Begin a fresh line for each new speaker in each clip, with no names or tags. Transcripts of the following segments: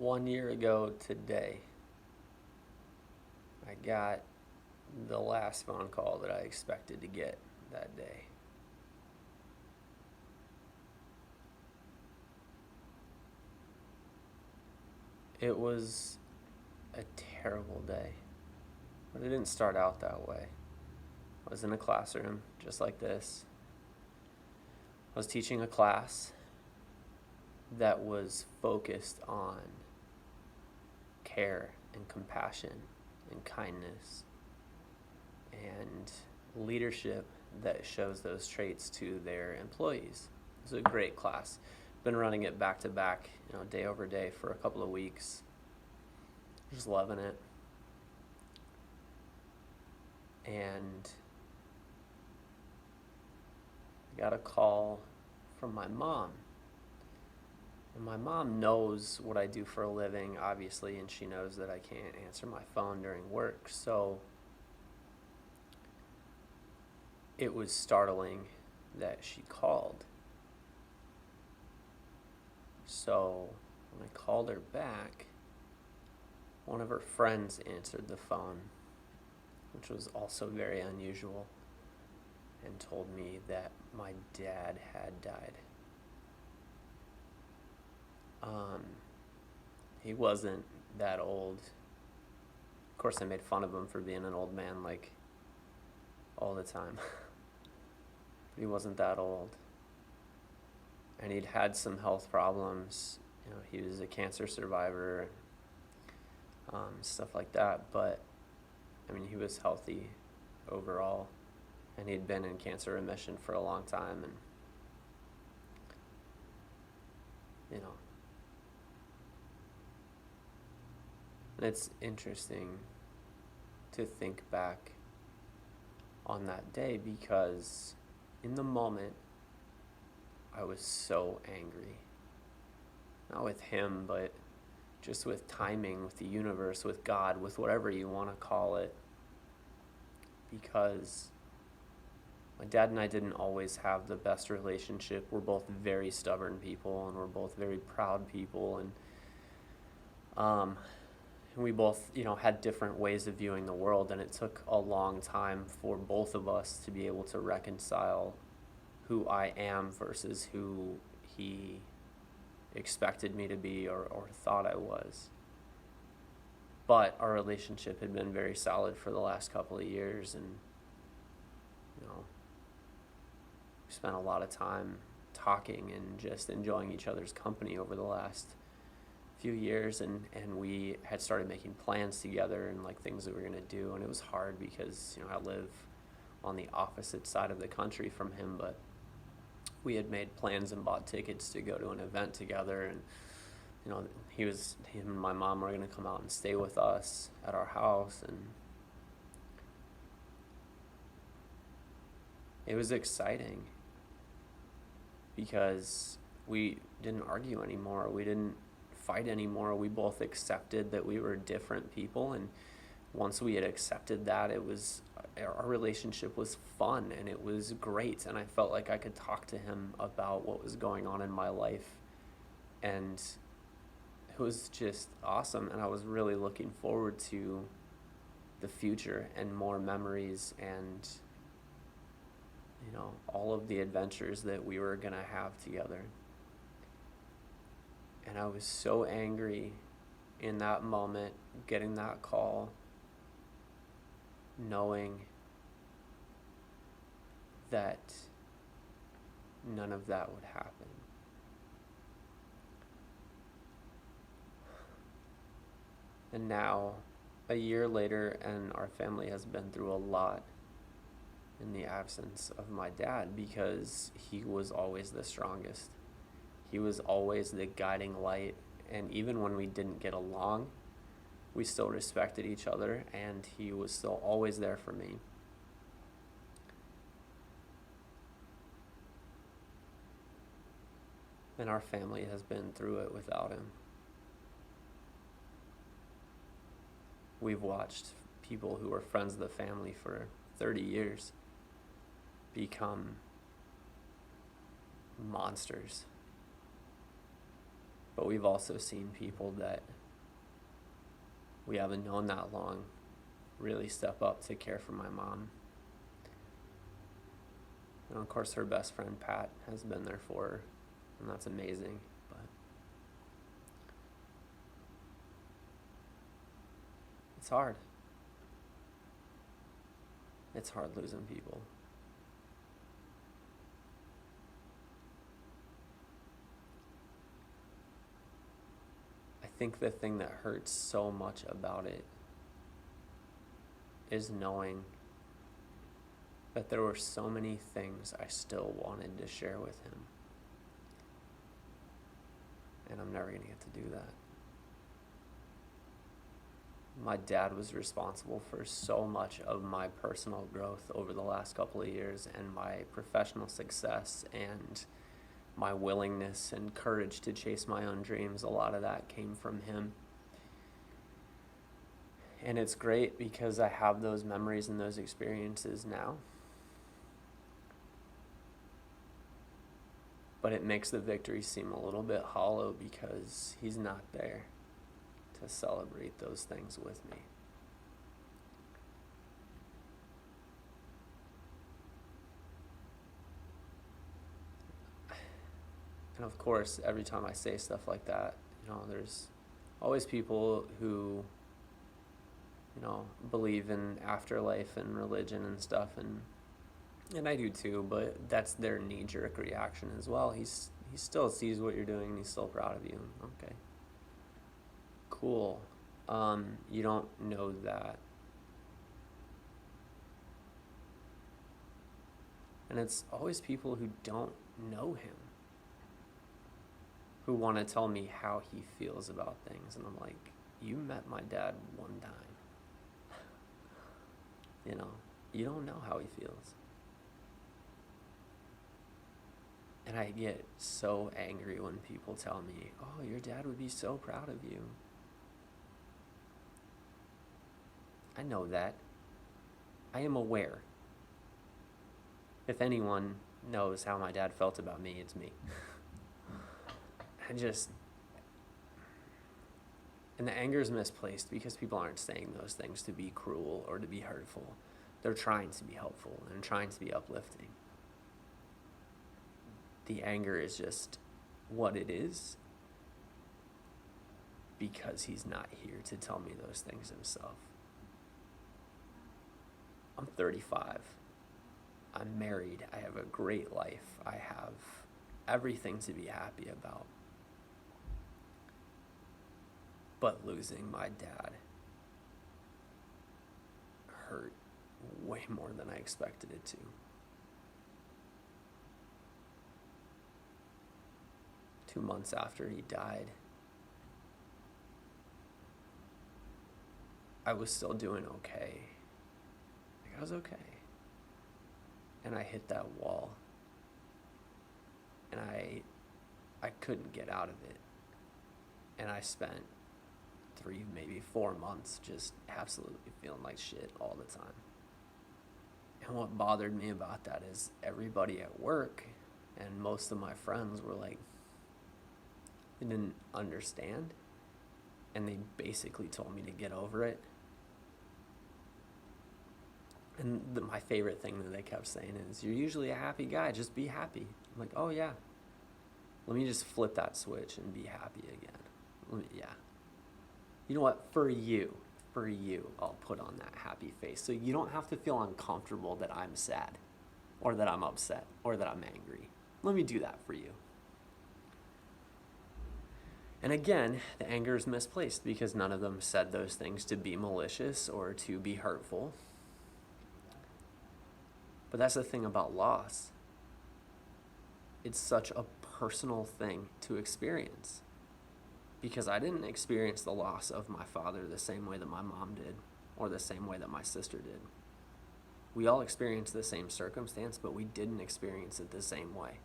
1 year ago today, I got the last phone call that I expected to get that day. It was a terrible day, but it didn't start out that way. I was in a classroom just like this. I was teaching a class that was focused on care and compassion and kindness and leadership that shows those traits to their employees. It was a great class. Been running it back to back, day over day for a couple of weeks. Just loving it. And I got a call from my mom. And my mom knows what I do for a living, obviously, and she knows that I can't answer my phone during work. So it was startling that she called. So when I called her back, one of her friends answered the phone, which was also very unusual, and told me that my dad had died. He wasn't that old. Of course, I made fun of him for being an old man, like, all the time. But he wasn't that old. And he'd had some health problems. He was a cancer survivor, stuff like that. But, he was healthy overall. And he'd been in cancer remission for a long time. And, it's interesting to think back on that day because in the moment, I was so angry. Not with him, but just with timing, with the universe, with God, with whatever you want to call it. Because my dad and I didn't always have the best relationship. We're both very stubborn people, and we're both very proud people, and we both, had different ways of viewing the world, and it took a long time for both of us to be able to reconcile who I am versus who he expected me to be or thought I was. But our relationship had been very solid for the last couple of years, and we spent a lot of time talking and just enjoying each other's company over the last few years, and we had started making plans together and like things that we were going to do. And it was hard because I live on the opposite side of the country from him, but we had made plans and bought tickets to go to an event together, and him and my mom were going to come out and stay with us at our house, and it was exciting because we didn't argue anymore. We didn't fight anymore. We both accepted that we were different people, and once we had accepted that, our relationship was fun and it was great, and I felt like I could talk to him about what was going on in my life, and it was just awesome. And I was really looking forward to the future and more memories and all of the adventures that we were gonna have together. And I was so angry in that moment, getting that call, knowing that none of that would happen. And now, a year later, and our family has been through a lot in the absence of my dad because he was always the strongest. He was always the guiding light, and even when we didn't get along, we still respected each other, and he was still always there for me. And our family has been through it without him. We've watched people who were friends of the family for 30 years become monsters. But we've also seen people that we haven't known that long really step up to care for my mom. And of course, her best friend Pat has been there for her, and that's amazing. But it's hard. It's hard losing people. I think the thing that hurts so much about it is knowing that there were so many things I still wanted to share with him. And I'm never going to get to do that. My dad was responsible for so much of my personal growth over the last couple of years, and my professional success, and my willingness and courage to chase my own dreams. A lot of that came from him. And it's great because I have those memories and those experiences now. But it makes the victory seem a little bit hollow because he's not there to celebrate those things with me. And of course, every time I say stuff like that, there's always people who, believe in afterlife and religion and stuff, and I do too, but that's their knee-jerk reaction as well. He still sees what you're doing and he's still proud of you. Okay. Cool. You don't know that. And it's always people who don't know him who want to tell me how he feels about things. And I'm like, you met my dad one time. You don't know how he feels. And I get so angry when people tell me, oh, your dad would be so proud of you. I know that. I am aware. If anyone knows how my dad felt about me, it's me. And the anger is misplaced because people aren't saying those things to be cruel or to be hurtful. They're trying to be helpful and trying to be uplifting. The anger is just what it is because he's not here to tell me those things himself. I'm 35. I'm married. I have a great life. I have everything to be happy about. But losing my dad hurt way more than I expected it to. 2 months after he died, I was still doing okay. I was okay. And I hit that wall. And I couldn't get out of it. And I spent 3, maybe 4 months just absolutely feeling like shit all the time. And what bothered me about that is everybody at work and most of my friends were like, they didn't understand. And they basically told me to get over it. And my favorite thing that they kept saying is, you're usually a happy guy, just be happy. I'm like, oh yeah. Let me just flip that switch and be happy again. Yeah. You know what? For you, I'll put on that happy face. So you don't have to feel uncomfortable that I'm sad or that I'm upset or that I'm angry. Let me do that for you. And again, the anger is misplaced because none of them said those things to be malicious or to be hurtful. But that's the thing about loss. It's such a personal thing to experience. Because I didn't experience the loss of my father the same way that my mom did, or the same way that my sister did. We all experienced the same circumstance, but we didn't experience it the same way.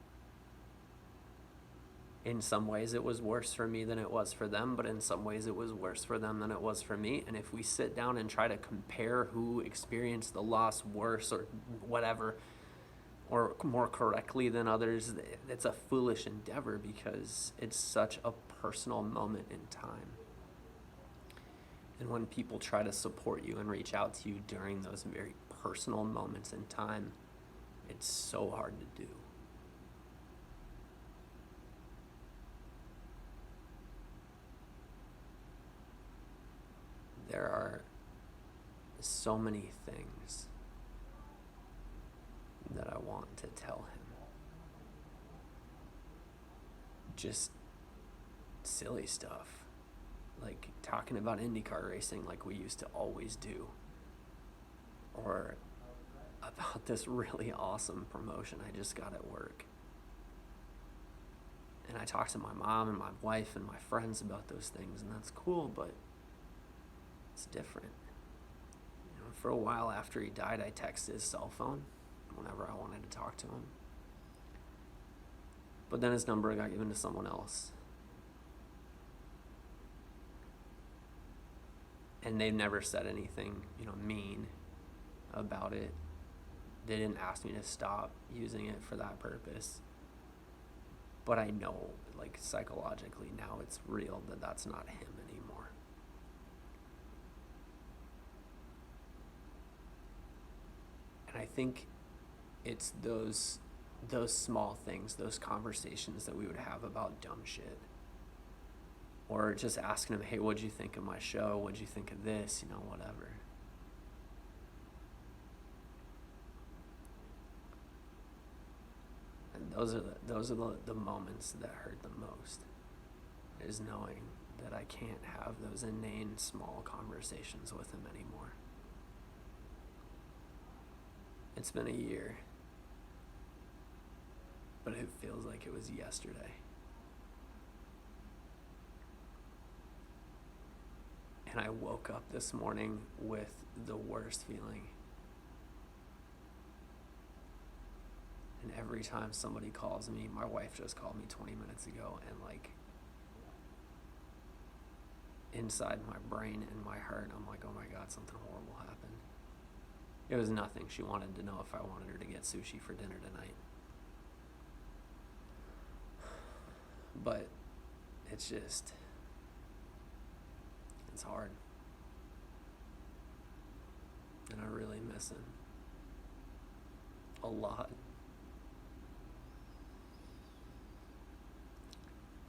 In some ways it was worse for me than it was for them, but in some ways it was worse for them than it was for me. And if we sit down and try to compare who experienced the loss worse or whatever, or more correctly than others, it's a foolish endeavor because it's such a personal moment in time. And when people try to support you and reach out to you during those very personal moments in time, it's so hard to do. There are so many things that I want to tell him. Just silly stuff. Like talking about IndyCar racing like we used to always do. Or about this really awesome promotion I just got at work. And I talked to my mom and my wife and my friends about those things, and that's cool, but it's different. You know, for a while after he died, I texted his cell phone whenever I wanted to talk to him. But then his number got given to someone else. And they've never said anything, mean about it. They didn't ask me to stop using it for that purpose. But I know, like, psychologically now it's real that that's not him anymore. And I think it's those small things, those conversations that we would have about dumb shit. Or just asking him, hey, what'd you think of my show? What'd you think of this? Whatever. And those are the moments that hurt the most, is knowing that I can't have those inane small conversations with him anymore. It's been a year, but it feels like it was yesterday. And I woke up this morning with the worst feeling. And every time somebody calls me, my wife just called me 20 minutes ago, and like inside my brain and my heart, I'm like, oh my God, something horrible happened. It was nothing. She wanted to know if I wanted her to get sushi for dinner tonight. But it's hard. And I really miss him. A lot.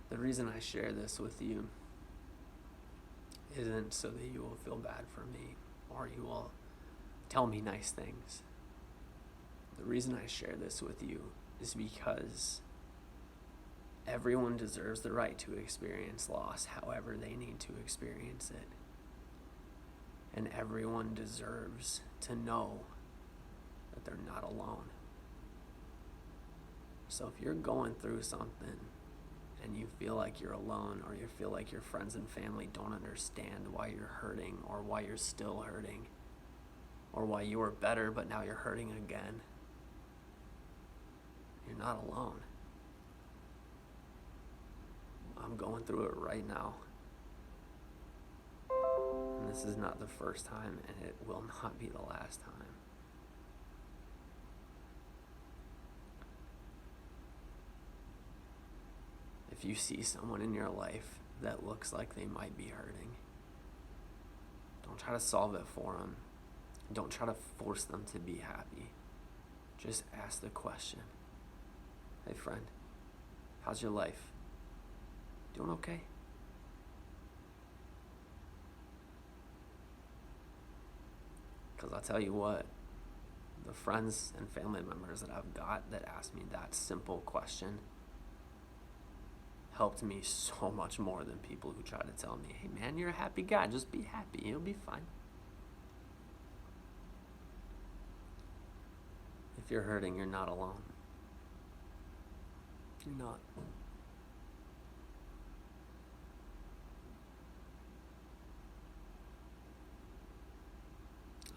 The reason I share this with you isn't so that you will feel bad for me or you will tell me nice things. The reason I share this with you is because everyone deserves the right to experience loss however they need to experience it. And everyone deserves to know that they're not alone. So if you're going through something and you feel like you're alone, or you feel like your friends and family don't understand why you're hurting, or why you're still hurting, or why you were better but now you're hurting again, you're not alone. I'm going through it right now. And this is not the first time, and it will not be the last time. If you see someone in your life that looks like they might be hurting, don't try to solve it for them. Don't try to force them to be happy. Just ask the question, hey friend, how's your life? Doing okay? Because I'll tell you what, the friends and family members that I've got that ask me that simple question helped me so much more than people who try to tell me, hey man, you're a happy guy, just be happy, you'll be fine. If you're hurting, you're not alone. You're not.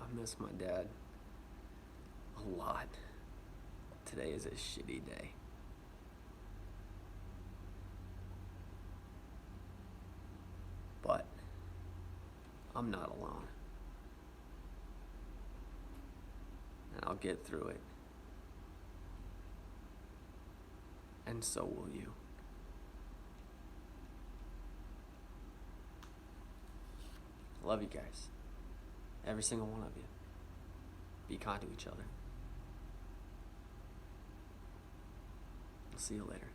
I miss my dad a lot. Today is a shitty day. But I'm not alone. And I'll get through it. and so will you. Love you guys. Every single one of you. Be kind to each other. I'll see you later.